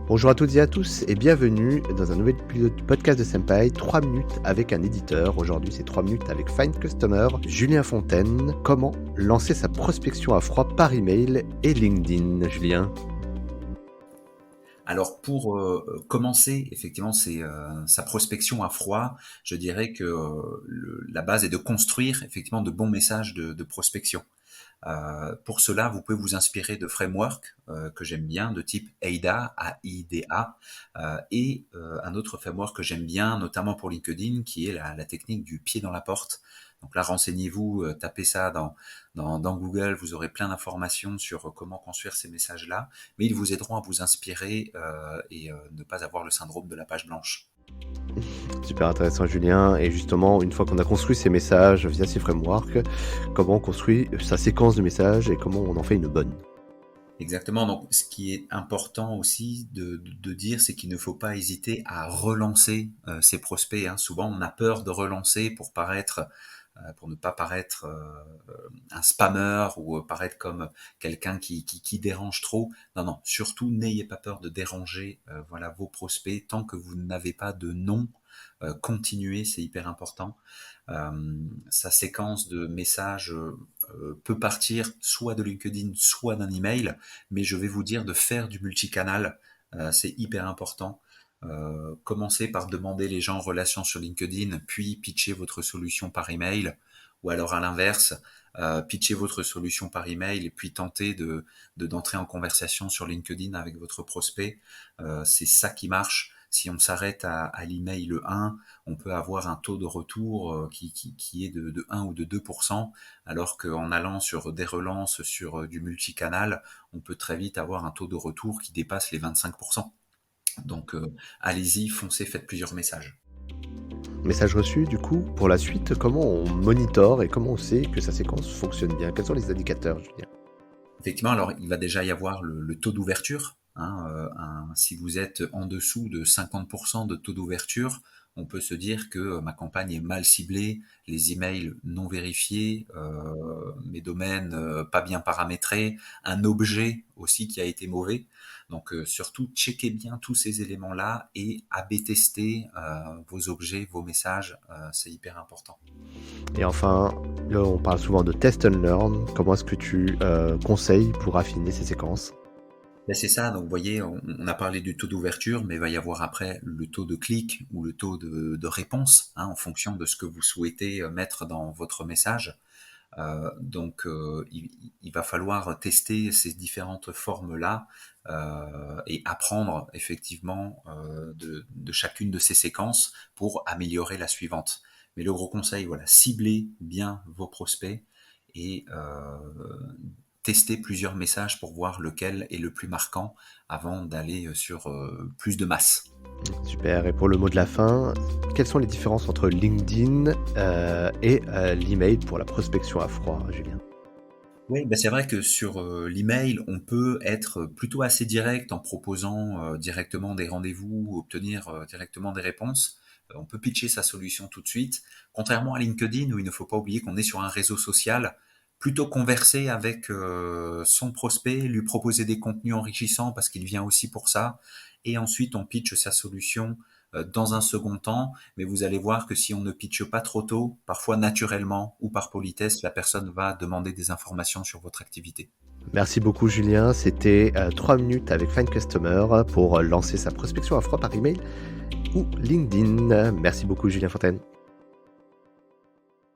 Bonjour à toutes et à tous et bienvenue dans un nouvel podcast de Senpai, 3 minutes avec un éditeur. Aujourd'hui, c'est 3 minutes avec Find Customer, Julien Fontaine. Comment lancer sa prospection à froid par email et LinkedIn, Julien? Alors pour commencer, effectivement, c'est sa prospection à froid. Je dirais que la base est de construire effectivement de bons messages de prospection. Pour cela, vous pouvez vous inspirer de frameworks que j'aime bien, de type AIDA, A-I-D-A, un autre framework que j'aime bien, notamment pour LinkedIn, qui est la technique du pied dans la porte. Donc là, renseignez-vous, tapez ça dans Google, vous aurez plein d'informations sur comment construire ces messages-là, mais ils vous aideront à vous inspirer et ne pas avoir le syndrome de la page blanche. Super intéressant, Julien. Et justement, une fois qu'on a construit ces messages via ces frameworks, comment on construit sa séquence de messages et comment on en fait une bonne? Exactement. Donc, ce qui est important aussi de dire, c'est qu'il ne faut pas hésiter à relancer ses prospects, hein. Souvent, on a peur de relancer pour ne pas paraître un spammer ou paraître comme quelqu'un qui dérange trop. Non, non. Surtout, n'ayez pas peur de déranger, voilà, vos prospects tant que vous n'avez pas de nom. Continuez, c'est hyper important. Sa séquence de messages peut partir soit de LinkedIn, soit d'un email, mais je vais vous dire de faire du multicanal, c'est hyper important. Commencez par demander les gens en relation sur LinkedIn, puis pitcher votre solution par email, ou alors à l'inverse, pitcher votre solution par email et puis tenter d'entrer en conversation sur LinkedIn avec votre prospect. C'est ça qui marche. Si on s'arrête à l'email 1, on peut avoir un taux de retour qui est de 1 ou de 2%, alors qu'en allant sur des relances sur du multicanal, on peut très vite avoir un taux de retour qui dépasse les 25%. Donc allez-y, foncez, faites plusieurs messages. Message reçu, du coup, pour la suite, comment on monitore et comment on sait que sa séquence fonctionne bien? Quels sont les indicateurs, Julien? Effectivement, alors il va déjà y avoir le taux d'ouverture, hein, si vous êtes en dessous de 50% de taux d'ouverture, on peut se dire que ma campagne est mal ciblée, les emails non vérifiés, mes domaines pas bien paramétrés, un objet aussi qui a été mauvais. Donc surtout, checkez bien tous ces éléments-là et A/B tester vos objets, vos messages, c'est hyper important. Et enfin, là, on parle souvent de test and learn. Comment est-ce que tu conseilles pour affiner ces séquences? Ben c'est ça, donc vous voyez, on a parlé du taux d'ouverture, mais il va y avoir après le taux de clic ou le taux de réponse, hein, en fonction de ce que vous souhaitez mettre dans votre message. Il va falloir tester ces différentes formes-là et apprendre effectivement de chacune de ces séquences pour améliorer la suivante. Mais le gros conseil, voilà, ciblez bien vos prospects et tester plusieurs messages pour voir lequel est le plus marquant avant d'aller sur plus de masse. Super. Et pour le mot de la fin, quelles sont les différences entre LinkedIn et l'email pour la prospection à froid, Julien? Oui, bah c'est vrai que sur l'email, on peut être plutôt assez direct en proposant directement des rendez-vous, obtenir directement des réponses. On peut pitcher sa solution tout de suite. Contrairement à LinkedIn, où il ne faut pas oublier qu'on est sur un réseau social, plutôt converser avec son prospect, lui proposer des contenus enrichissants parce qu'il vient aussi pour ça. Et ensuite, on pitch sa solution dans un second temps, mais vous allez voir que si on ne pitche pas trop tôt, parfois naturellement ou par politesse, la personne va demander des informations sur votre activité. Merci beaucoup, Julien. C'était 3 minutes avec Find Customer pour lancer sa prospection à froid par email ou LinkedIn. Merci beaucoup, Julien Fontaine.